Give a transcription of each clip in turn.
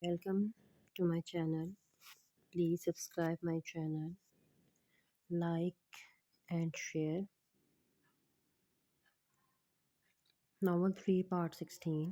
Welcome to my channel. Please subscribe my channel, like and share. Novel 3 Part 16.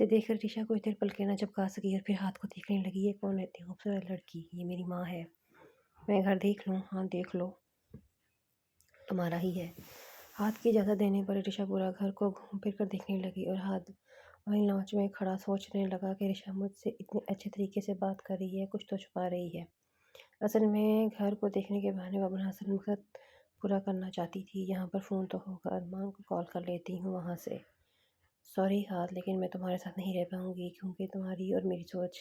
اسے دیکھ کر ریشا کچھ دیر پلکیں نہ جھپکا سکی اور پھر ہاتھ کو دیکھنے لگی۔ یہ کون ہے اتنی خوبصورت لڑکی؟ یہ میری ماں ہے۔ میں گھر دیکھ لوں؟ ہاں دیکھ لو، تمہارا ہی ہے۔ ہاتھ کی اجازت دینے پر ریشا پورا گھر کو گھوم پھر کر دیکھنے لگی اور ہاتھ وہیں لانچ میں کھڑا سوچنے لگا کہ ریشا مجھ سے اتنے اچھے طریقے سے بات کر رہی ہے، کچھ تو چھپا رہی ہے۔ اصل میں گھر کو دیکھنے کے بہانے وہ اپنا اصل مقصد پورا کرنا چاہتی تھی۔ یہاں پر فون تو ہوگا، ارمان کو کال کر لیتی ہوں وہاں سے۔ سوری ہاتھ، لیکن میں تمہارے ساتھ نہیں رہ پاؤں گی کیونکہ تمہاری اور میری سوچ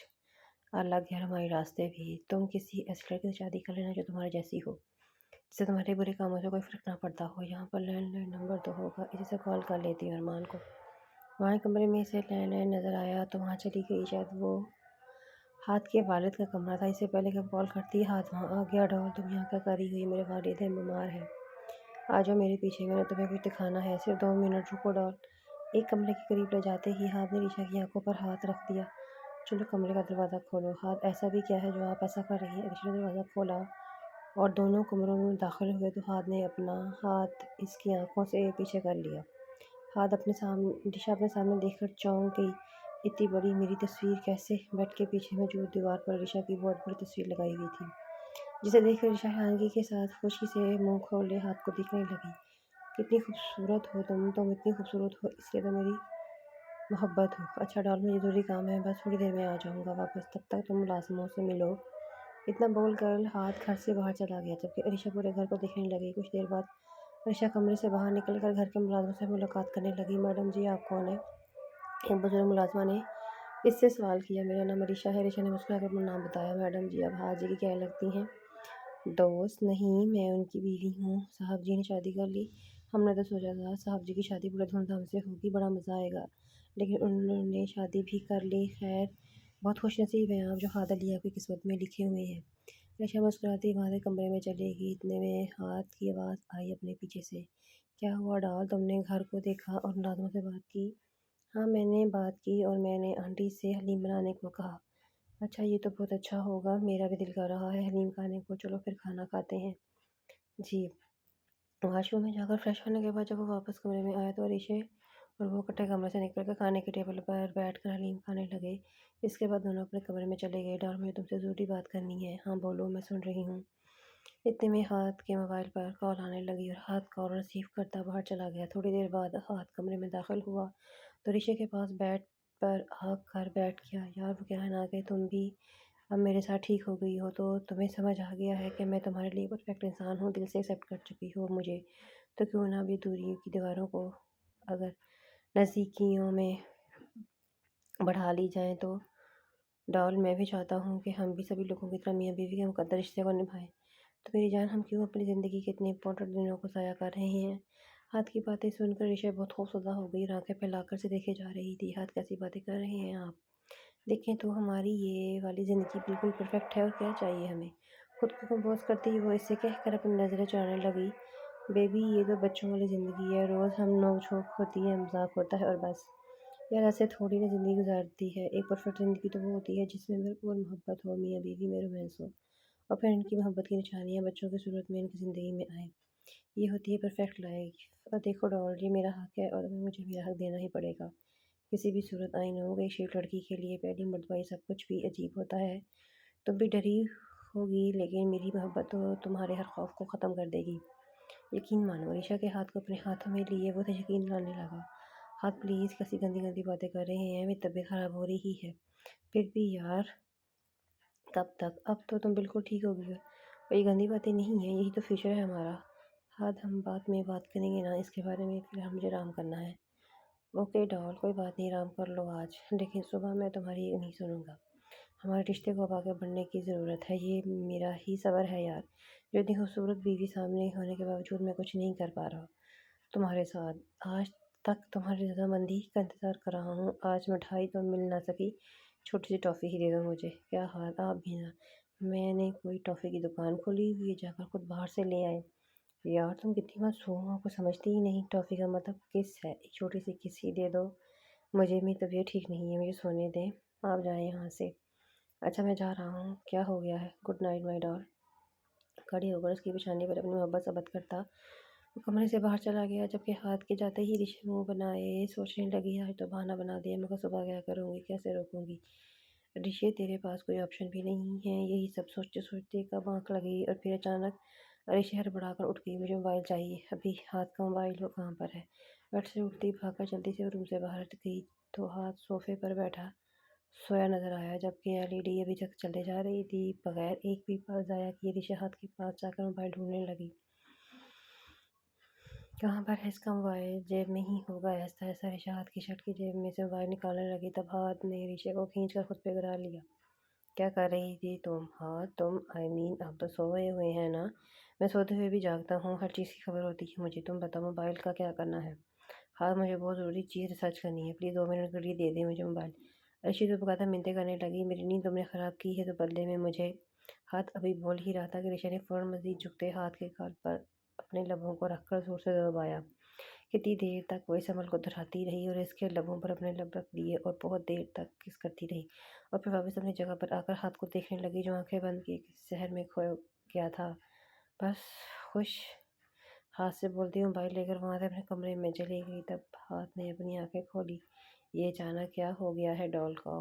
الگ ہے، ہمارے راستے بھی۔ تم کسی ایسی لڑکی سے شادی کر لینا جو تمہارے جیسی ہو، جس سے تمہارے برے کاموں سے کوئی فرق نہ پڑتا ہو۔ یہاں پر لینڈ لائن نمبر تو ہوگا، اسی سے کال کر لیتی ہوں ارمان کو۔ وہاں کمرے میں اسے لینڈ لائن نظر آیا تو وہاں چلی گئی۔ شاید وہ ہاتھ کے والد کا کمرہ تھا، اس سے پہلے کہ وہ کال کرتی ہاتھ وہاں آ گیا۔ ڈال، تم یہاں کیا کر رہی ہو؟ یہ میرے والد ہیں، بیمار ہیں، آ جاؤ میرے پیچھے، میں نے تمہیں کچھ دکھانا ہے، صرف 2 منٹ رکو۔ ڈال ایک کمرے کے قریب لے جاتے ہی ہاتھ نے ریشا کی آنکھوں پر ہاتھ رکھ دیا۔ چلو کمرے کا دروازہ کھولو۔ ہاتھ، ایسا بھی کیا ہے جو آپ ایسا کر رہی ہیں؟ ریشا نے دروازہ کھولا اور دونوں کمروں میں داخل ہوئے تو ہاتھ نے اپنا ہاتھ اس کی آنکھوں سے پیچھے کر لیا۔ ہاتھ ریشا اپنے سامنے دیکھ کر چونک گئی۔ اتنی بڑی میری تصویر کیسے؟ بیڈ کے پیچھے موجود دیوار پر ریشا کی بہت بڑی تصویر لگائی ہوئی تھی، جسے دیکھ کر ریشا حیرانگی کے ساتھ خوشی سے منہ کھولے ہاتھ کو دیکھنے لگی۔ کتنی خوبصورت ہو تم اتنی خوبصورت ہو، اس لیے تو میری محبت ہو۔ اچھا ڈال، مجھے ضروری کام ہے، بس تھوڑی دیر میں آ جاؤں گا واپس، تب تک تم ملازموں سے ملو۔ اتنا بول کر ہاتھ گھر سے باہر چلا گیا، جبکہ ریشا پورے گھر کو دیکھنے لگی۔ کچھ دیر بعد ریشا کمرے سے باہر نکل کر گھر کے ملازموں سے ملاقات کرنے لگی۔ میڈم جی، آپ کون ہیں؟ ایک بزرگ ملازمہ نے اس سے سوال کیا۔ میرا نام ریشا ہے، ریشا نے مسکرا کر اپنا نام بتایا۔ میڈم جی، آپ ہاتھ جی کی کیا لگتی ہیں؟ دوست؟ نہیں، میں ان کی بیوی ہوں۔ صاحب جی نے شادی کر لی؟ ہم نے تو سوچا تھا صاحب جی کی شادی بڑے دھوم دھام سے ہوگی، بڑا مزہ آئے گا، لیکن انہوں نے شادی بھی کر لی۔ خیر، بہت خوش نصیب ہیں آپ، جو ہاتھ علی آپ کی قسمت میں لکھے ہوئے ہیں۔ ریشا مسکراتی وہاں سے کمرے میں چلے گی۔ اتنے میں ہاتھ کی آواز آئی اپنے پیچھے سے۔ کیا ہوا ڈال، تم نے گھر کو دیکھا اور ملازموں سے بات کی؟ ہاں میں نے بات کی اور میں نے آنٹی سے حلیم بنانے کو کہا۔ اچھا، یہ تو بہت اچھا ہوگا، میرا بھی دل کر رہا ہے حلیم کھانے کو، چلو پھر کھانا کھاتے ہیں۔ جی۔ واش روم میں جا کر فریش ہونے کے بعد جب وہ واپس کمرے میں آیا تو ریشے اور وہ اکٹھے کمرے سے نکل کر کھانے کی ٹیبل پر بیٹھ کر حلیم کھانے لگے۔ اس کے بعد دونوں اپنے کمرے میں چلے گئے۔ ڈال، مجھے تم سے ضروری بات کرنی ہے۔ ہاں بولو، میں سن رہی ہوں۔ اتنے میں ہاتھ کے موبائل پر کال آنے لگی اور ہاتھ کال ریسیو کرتا باہر چلا گیا۔ تھوڑی دیر بعد ہاتھ کمرے میں داخل ہوا تو ریشے کے پاس بیڈ پر آ کر بیٹھ گیا۔ یار، وہ کہنا نا کہ تم بھی اب میرے ساتھ ٹھیک ہو گئی ہو، تو تمہیں سمجھ آ گیا ہے کہ میں تمہارے لیے پرفیکٹ انسان ہوں، دل سے ایکسیپٹ کر چکی ہو مجھے، تو کیوں نہ ابھی دوری کی دیواروں کو اگر نزدیکیوں میں بڑھا لی جائیں تو۔ ڈال، میں بھی چاہتا ہوں کہ ہم بھی سبھی لوگوں کی طرح میاں بیوی کے مقدر رشتے کو نبھائیں، تو میری جان ہم کیوں اپنی زندگی کے اتنے امپورٹنٹ دنوں کو ضائع کر رہے ہیں؟ ہاتھ کی باتیں سن کر ریشا بہت خوفزدہ ہو گئی اور آنکھیں پھیلا کر اسے دیکھے جا رہی تھی۔ ہاتھ، کیسی باتیں کر رہے ہیں آپ؟ دیکھیں تو ہماری یہ والی زندگی بالکل پرفیکٹ ہے، اور کیا چاہیے ہمیں؟ خود کو کمپوز کرتی ہوئی وہ اس سے کہہ کر اپنی نظریں چرانے لگی۔ بیبی، یہ تو بچوں والی زندگی ہے، روز ہم نوک جھونک ہوتی ہے، مذاق ہوتا ہے اور بس۔ یار، ایسے تھوڑی نا زندگی گزارتی ہے۔ ایک پرفیکٹ زندگی تو وہ ہوتی ہے جس میں بھرپور محبت ہو، میاں بیوی میں رومانس ہو، اور پھر ان کی محبت کی نشانیاں بچوں کی صورت میں ان کی زندگی میں آئیں۔ یہ ہوتی ہے پرفیکٹ لائف۔ اور دیکھو ڈال، یہ میرا حق ہے اور ابھی مجھے میرا حق دینا ہی پڑے گا کسی بھی صورت۔ آئی نو، ایک شیف لڑکی کے لیے پہلی مرتبہ یہ سب کچھ بھی عجیب ہوتا ہے، تم بھی ڈری ہوگی، لیکن میری محبت تو تمہارے ہر خوف کو ختم کر دے گی، یقین مانو۔ ریشا کے ہاتھ کو اپنے ہاتھوں میں لیے وہ اسے یقین دلانے لگا۔ ہاتھ پلیز، کیسی گندی گندی باتیں کر رہے ہیں، میری طبیعت خراب ہو رہی ہے۔ پھر بھی یار، کب تک؟ اب تو تم بالکل ٹھیک ہو گئی ہو، اور یہ گندی باتیں نہیں ہیں، یہی تو فیوچر ہے ہمارا۔ ہاتھ، ہم بعد میں بات کریں گے نا اس کے بارے میں، فی الحال مجھے آرام کرنا ہے۔ اوکے ڈال، کوئی بات نہیں، آرام کر لو آج، لیکن صبح میں تمہاری نہیں سنوں گا۔ ہمارے رشتے کو اب آگے بڑھنے کی ضرورت ہے، یہ میرا ہی صبر ہے یار، جو اتنی خوبصورت بیوی سامنے ہونے کے باوجود میں کچھ نہیں کر پا رہا تمہارے ساتھ۔ آج تک تمہاری رضامندی کا انتظار کر رہا ہوں، آج مٹھائی تو مل نہ سکی، چھوٹی سی ٹافی ہی دے دو مجھے۔ کیا حال، آپ بھی نا، میں نے کوئی ٹافی کی دکان کھولی ہوئی ہے، جا کر خود باہر سے لے آئے۔ یار، تم کتنی معصوم ہو، کچھ سمجھتی ہی نہیں، ٹافی کا مطلب کس ہے، ایک چھوٹی سی کس ہی دے دو مجھے، میری طبیعت ٹھیک نہیں ہے، مجھے سونے دیں، آپ جائیں یہاں سے۔ اچھا، میں جا رہا ہوں، کیا ہو گیا ہے؟ گڈ نائٹ مائی ڈال۔ کھڑی ہو کر اس کی پیشانی پر اپنی محبت ثابت کرتا وہ کمرے سے باہر چلا گیا، جبکہ ہاتھ کے جاتے ہی رشی منہ بنائے سوچنے لگی، آج تو بہانہ بنا دیا، مگر صبح کیا کروں گی، کیسے روکوں گی؟ رشی تیرے پاس کوئی آپشن بھی نہیں ہے۔ یہی سب سوچتے سوچتے کب آنکھ لگی اور پھر اچانک رشی ہڑبڑا کر اٹھ گئی، مجھے موبائل چاہیے ابھی۔ ہاتھ کا موبائل وہ کہاں پر ہے؟ بیڈ سے اٹھتی بھاگ کر جلدی سے روم سے باہر گئی تو ہاتھ صوفے پر بیٹھا سویا نظر آیا، جبکہ LED ابھی تک چلے جا رہی تھی۔ بغیر ایک بھی پل ضائع کیے رشی ہاتھ کے پاس جا کر موبائل ڈھونڈنے لگی۔ کہاں پر ہے اس کا موبائل؟ جیب میں ہی ہوگا۔ آہستہ آہستہ رشی ہاتھ کی شرٹ کی جیب میں سے موبائل نکالنے لگی، تب ہاتھ نے رشی کو کھینچ کر خود پہ گرا لیا۔ کیا کر رہی تھی تم؟ ہاتھ تم آپ تو سوئے ہوئے ہیں نا؟ میں سوتے ہوئے بھی جاگتا ہوں، ہر چیز کی خبر ہوتی ہے مجھے۔ تم بتاؤ موبائل کا کیا کرنا ہے؟ ہاتھ مجھے بہت ضروری چیز ریسرچ کرنی ہے، پلیز 2 منٹ کے لیے دے دیں مجھے موبائل۔ رشی تو بقاعدہ منتیں کرنے لگی، میری نیند تم نے خراب کی ہے تو بدلے میں مجھے۔ ہاتھ ابھی بول ہی رہا تھا کہ رشی نے فوراً مزید جھکتے ہاتھ کے گال پر اپنے لبوں کو رکھ کر زور سے دبایا۔ کتنی دیر تک وہ اس عمل کو دہراتی رہی اور اس کے لبوں پر اپنے لب رکھ دیے اور بہت دیر تک کس کرتی رہی، اور پھر واپس اپنی جگہ پر آ کر ہاتھ کو دیکھنے لگی جو آنکھیں بند کیے کسی شہر میں کھو گیا تھا۔ بس خوش ہاتھ سے بولتی موبائل لے کر وہاں سے اپنے کمرے میں چلی گئی۔ تب ہاتھ نے اپنی آنکھیں کھولی، یہ اچانک کیا ہو گیا ہے ڈال کو؟